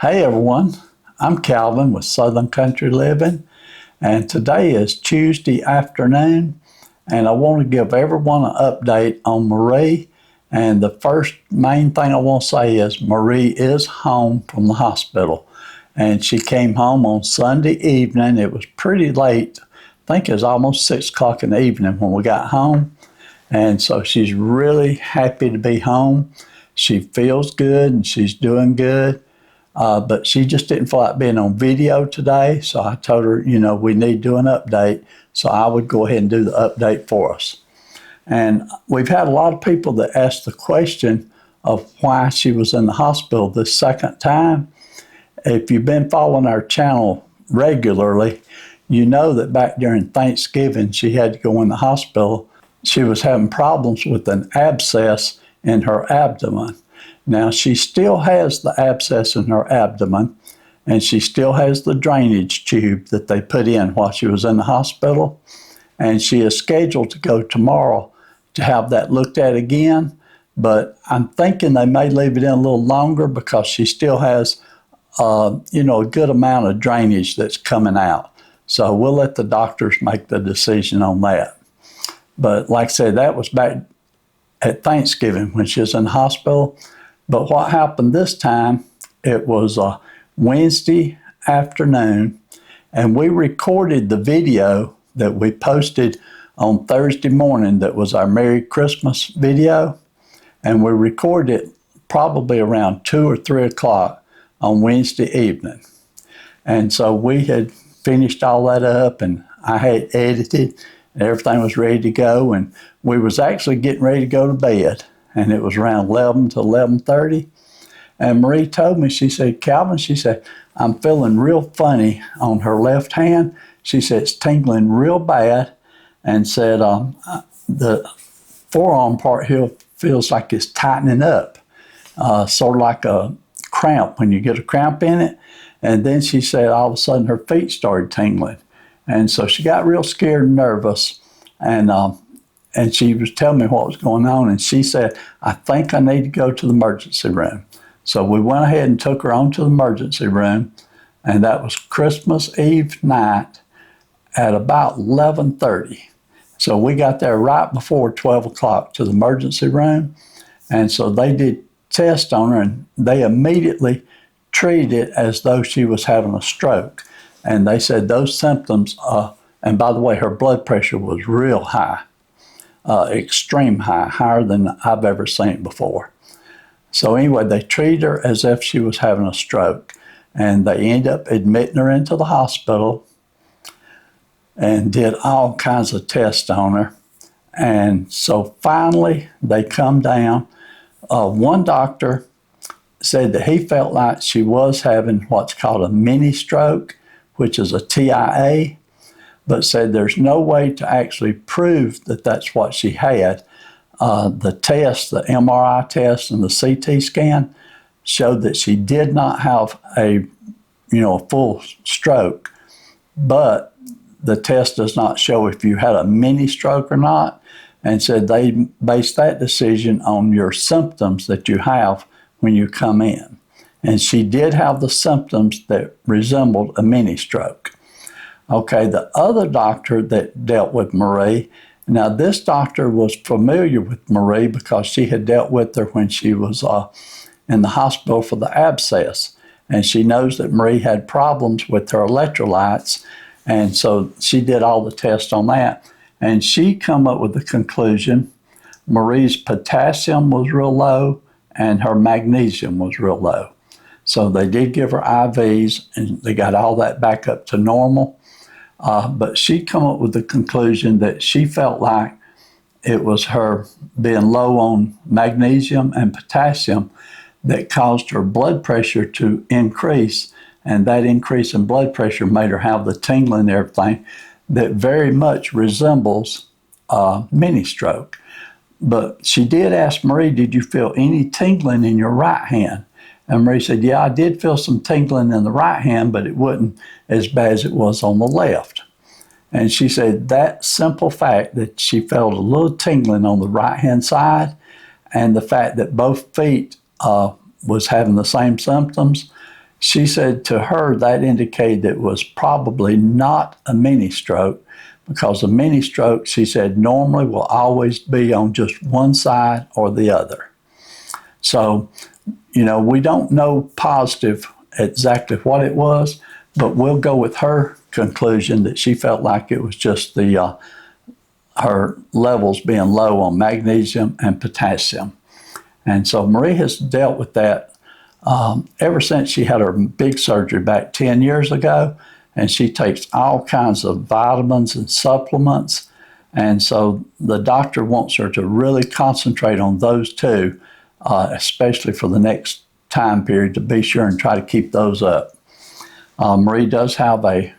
Hey everyone, I'm Calvin with Southern Country Living, and today is Tuesday afternoon, and I want to give everyone an update on Marie. And the first main thing I want to say is Marie is home from the hospital, and she came home on Sunday evening. It was pretty late. I think it was almost 6 o'clock in the evening when we got home, and so she's really happy to be home. She feels good and she's doing good. But she just didn't feel like being on video today, so I told her, we need to do an update, so I would go ahead and do the update for us. And we've had a lot of people that asked the question of why she was in the hospital this second time. If you've been following our channel regularly, you know that back during Thanksgiving, she had to go in the hospital. She was having problems with an abscess in her abdomen. Now, she still has the abscess in her abdomen, and she still has the drainage tube that they put in while she was in the hospital. And she is scheduled to go tomorrow to have that looked at again. But I'm thinking they may leave it in a little longer because she still has, a good amount of drainage that's coming out. So we'll let the doctors make the decision on that. But like I said, that was back at Thanksgiving when she was in the hospital. But what happened this time, it was a Wednesday afternoon, and we recorded the video that we posted on Thursday morning that was our Merry Christmas video, and we recorded it probably around 2 or 3 o'clock on Wednesday evening. And so we had finished all that up, and I had edited, and everything was ready to go, and we was actually getting ready to go to bed. And it was around 11 to 11:30. And Marie told me, she said, Calvin, she said, I'm feeling real funny on her left hand. She said, it's tingling real bad. And said, the forearm part here feels like it's tightening up, sort of like a cramp when you get a cramp in it. And then she said, all of a sudden her feet started tingling. And so she got real scared and nervous. And she was telling me what was going on, and she said, I think I need to go to the emergency room. So we went ahead and took her on to the emergency room, and that was Christmas Eve night at about 11:30. So we got there right before 12 o'clock to the emergency room, and so they did tests on her, and they immediately treated it as though she was having a stroke. And they said those symptoms, and by the way, her blood pressure was real high. Extreme high, higher than I've ever seen before. So anyway, they treated her as if she was having a stroke, and they ended up admitting her into the hospital and did all kinds of tests on her. And so finally, they come down. One doctor said that he felt like she was having what's called a mini stroke, which is a TIA, but said there's no way to actually prove that that's what she had. The test, the MRI test and the CT scan showed that she did not have a full stroke, but the test does not show if you had a mini stroke or not, and said they based that decision on your symptoms that you have when you come in. And she did have the symptoms that resembled a mini stroke. Okay, the other doctor that dealt with Marie, now this doctor was familiar with Marie because she had dealt with her when she was in the hospital for the abscess. And she knows that Marie had problems with her electrolytes, and so she did all the tests on that. And she come up with the conclusion Marie's potassium was real low and her magnesium was real low. So they did give her IVs, and they got all that back up to normal. But she come up with the conclusion that she felt like it was her being low on magnesium and potassium that caused her blood pressure to increase, and that increase in blood pressure made her have the tingling and everything that very much resembles mini stroke. But she did ask Marie, did you feel any tingling in your right hand? And Marie said, yeah, I did feel some tingling in the right hand, but it wasn't as bad as it was on the left. And she said that simple fact that she felt a little tingling on the right-hand side, and the fact that both feet was having the same symptoms, she said to her that indicated it was probably not a mini stroke, because a mini stroke, she said, normally will always be on just one side or the other. So, we don't know positive exactly what it was, but we'll go with her conclusion that she felt like it was just her levels being low on magnesium and potassium. And so Marie has dealt with that ever since she had her big surgery back 10 years ago, and she takes all kinds of vitamins and supplements. And so the doctor wants her to really concentrate on those two, especially for the next time period, to be sure and try to keep those up. Marie does have a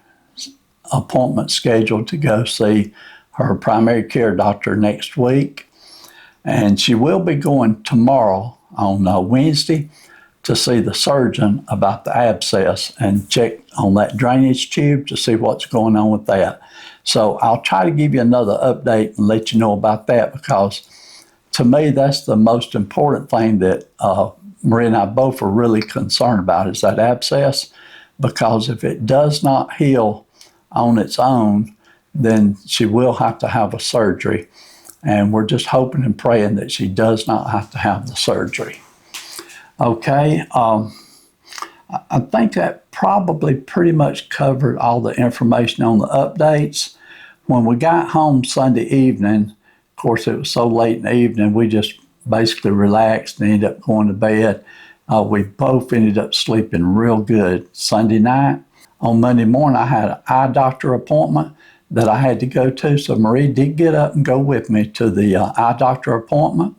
appointment scheduled to go see her primary care doctor next week, and she will be going tomorrow on Wednesday to see the surgeon about the abscess and check on that drainage tube to see what's going on with that. So I'll try to give you another update and let you know about that, because to me that's the most important thing that Marie and I both are really concerned about, is that abscess, because if it does not heal on its own, then she will have to have a surgery. And we're just hoping and praying that she does not have to have the surgery. Okay, I think that probably pretty much covered all the information on the updates. When we got home Sunday evening, of course it was so late in the evening, we just basically relaxed and ended up going to bed. We both ended up sleeping real good Sunday night. On Monday morning, I had an eye doctor appointment that I had to go to, so Marie did get up and go with me to the eye doctor appointment,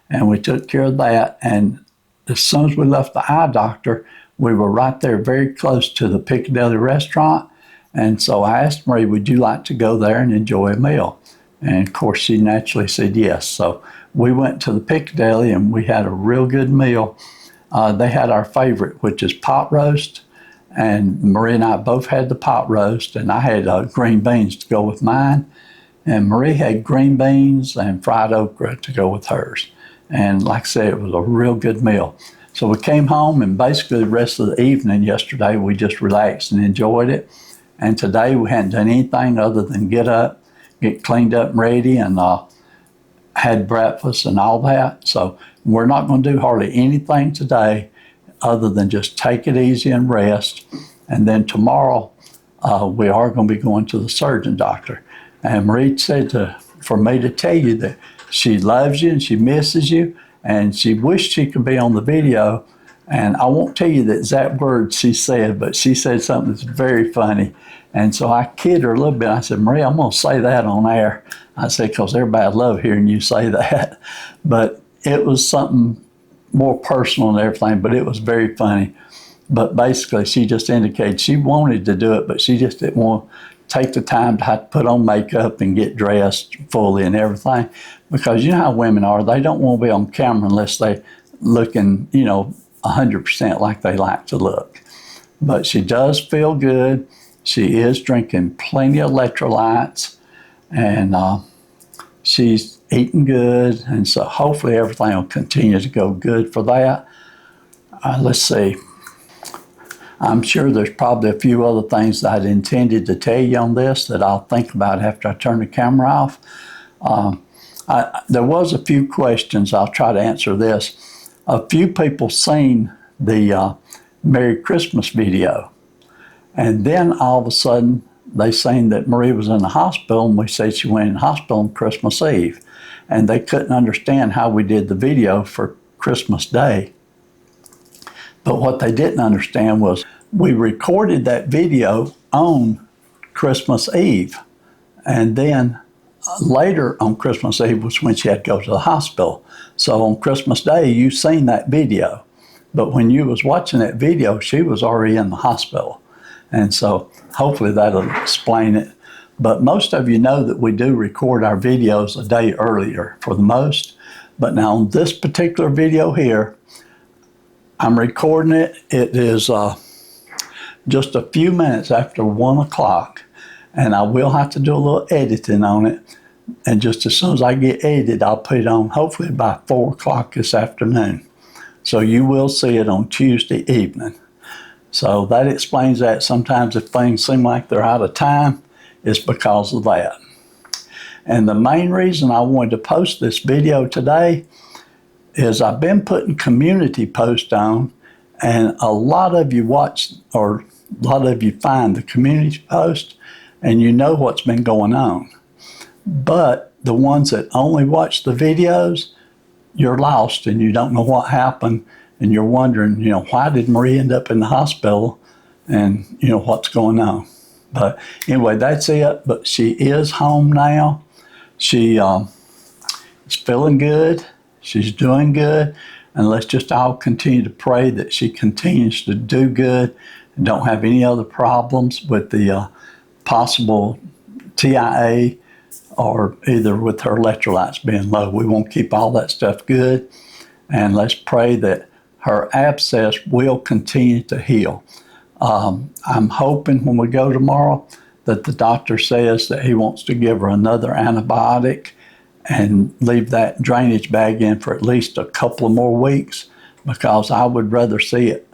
and we took care of that. And as soon as we left the eye doctor, we were right there very close to the Piccadilly restaurant, and so I asked Marie, would you like to go there and enjoy a meal? And of course she naturally said yes. So we went to the Piccadilly and we had a real good meal. They had our favorite, which is pot roast, and Marie and I both had the pot roast, and I had green beans to go with mine, and Marie had green beans and fried okra to go with hers. And like I said, it was a real good meal. So we came home, and basically the rest of the evening yesterday we just relaxed and enjoyed it. And today we hadn't done anything other than get up, get cleaned up and ready, and had breakfast and all that. So we're not going to do hardly anything today other than just take it easy and rest. And then tomorrow we are going to be going to the surgeon doctor. And Marie said for me to tell you that she loves you and she misses you, and she wished she could be on the video. And I won't tell you the exact words she said, but she said something that's very funny. And so I kid her a little bit. I said, Marie, I'm going to say that on air. I said, because everybody loves hearing you say that. But it was something more personal and everything, but it was very funny. But basically, she just indicated she wanted to do it, but she just didn't want to take the time to have to put on makeup and get dressed fully and everything. Because you know how women are. They don't want to be on camera unless they're looking, 100% like they like to look. But she does feel good. She is drinking plenty of electrolytes, and she's eating good, and so hopefully everything will continue to go good for that. Let's see. I'm sure there's probably a few other things that I'd intended to tell you on this that I'll think about after I turn the camera off. There was a few questions. I'll try to answer this. A few people seen the Merry Christmas video, and then all of a sudden they seen that Marie was in the hospital, and we said she went in the hospital on Christmas Eve, and they couldn't understand how we did the video for Christmas Day. But what they didn't understand was we recorded that video on Christmas Eve, and then later on Christmas Eve was when she had to go to the hospital. So on Christmas Day, you seen that video, but when you was watching that video, she was already in the hospital. And so hopefully that'll explain it. But most of you know that we do record our videos a day earlier for the most. But now on this particular video here, I'm recording it. It is just a few minutes after 1 o'clock, and I will have to do a little editing on it. And just as soon as I get edited, I'll put it on hopefully by 4 o'clock this afternoon. So you will see it on Tuesday evening. So that explains that. Sometimes if things seem like they're out of time, it's because of that. And the main reason I wanted to post this video today is I've been putting community posts on, and a lot of you watch, or a lot of you find the community post, and you know what's been going on. But the ones that only watch the videos, you're lost and you don't know what happened, and you're wondering, why did Marie end up in the hospital, and what's going on. But anyway, that's it. But she is home now. She is feeling good. She's doing good. And let's just all continue to pray that she continues to do good and don't have any other problems with the possible TIA, or either with her electrolytes being low. We won't keep all that stuff good. And let's pray that her abscess will continue to heal. I'm hoping when we go tomorrow that the doctor says that he wants to give her another antibiotic and leave that drainage bag in for at least a couple of more weeks, because I would rather see it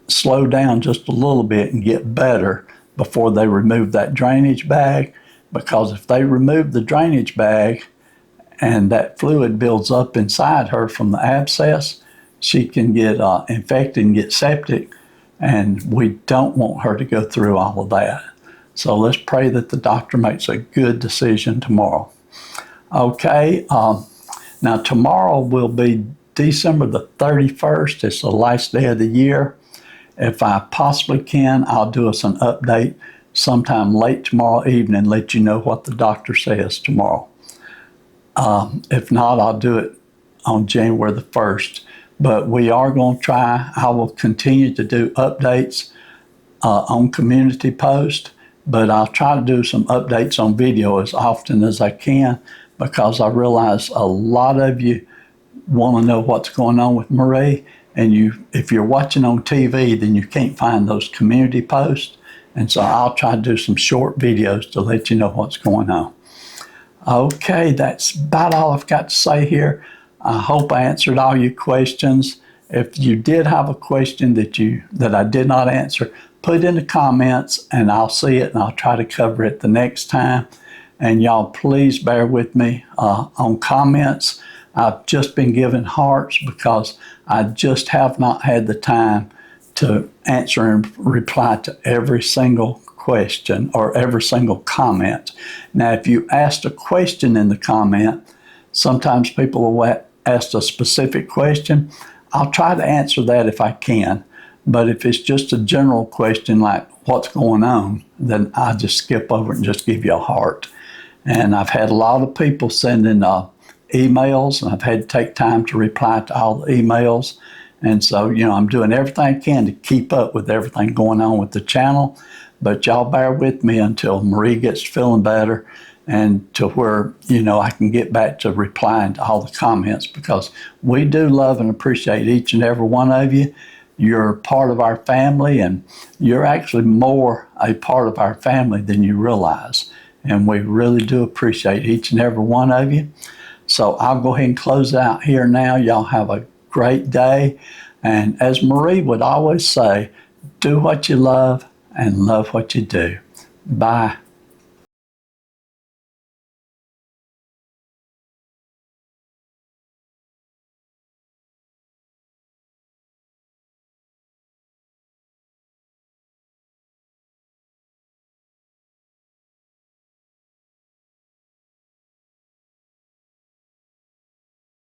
slow down just a little bit and get better before they remove that drainage bag. Because if they remove the drainage bag and that fluid builds up inside her from the abscess, she can get infected and get septic, and we don't want her to go through all of that. So let's pray that the doctor makes a good decision tomorrow. Okay, now tomorrow will be December the 31st. It's the last day of the year. If I possibly can, I'll do us an update sometime late tomorrow evening, let you know what the doctor says tomorrow. If not, I'll do it on January the 1st. But we are going to try. I will continue to do updates on community post, but I'll try to do some updates on video as often as I can, because I realize a lot of you want to know what's going on with Marie. And if you're watching on TV, then you can't find those community posts. And so I'll try to do some short videos to let you know what's going on. Okay, that's about all I've got to say here. I hope I answered all your questions. If you did have a question that I did not answer, put it in the comments and I'll see it and I'll try to cover it the next time. And y'all please bear with me on comments. I've just been given hearts because I just have not had the time to answer and reply to every single question or every single comment. Now, if you asked a question in the comment, sometimes people will ask a specific question. I'll try to answer that if I can. But if it's just a general question like what's going on, then I just skip over it and just give you a heart. And I've had a lot of people sending emails, and I've had to take time to reply to all the emails. And so, I'm doing everything I can to keep up with everything going on with the channel. But y'all bear with me until Marie gets feeling better and to where, I can get back to replying to all the comments, because we do love and appreciate each and every one of you. You're part of our family, and you're actually more a part of our family than you realize. And we really do appreciate each and every one of you. So I'll go ahead and close out here now. Y'all have a great day. And as Marie would always say, do what you love and love what you do. Bye.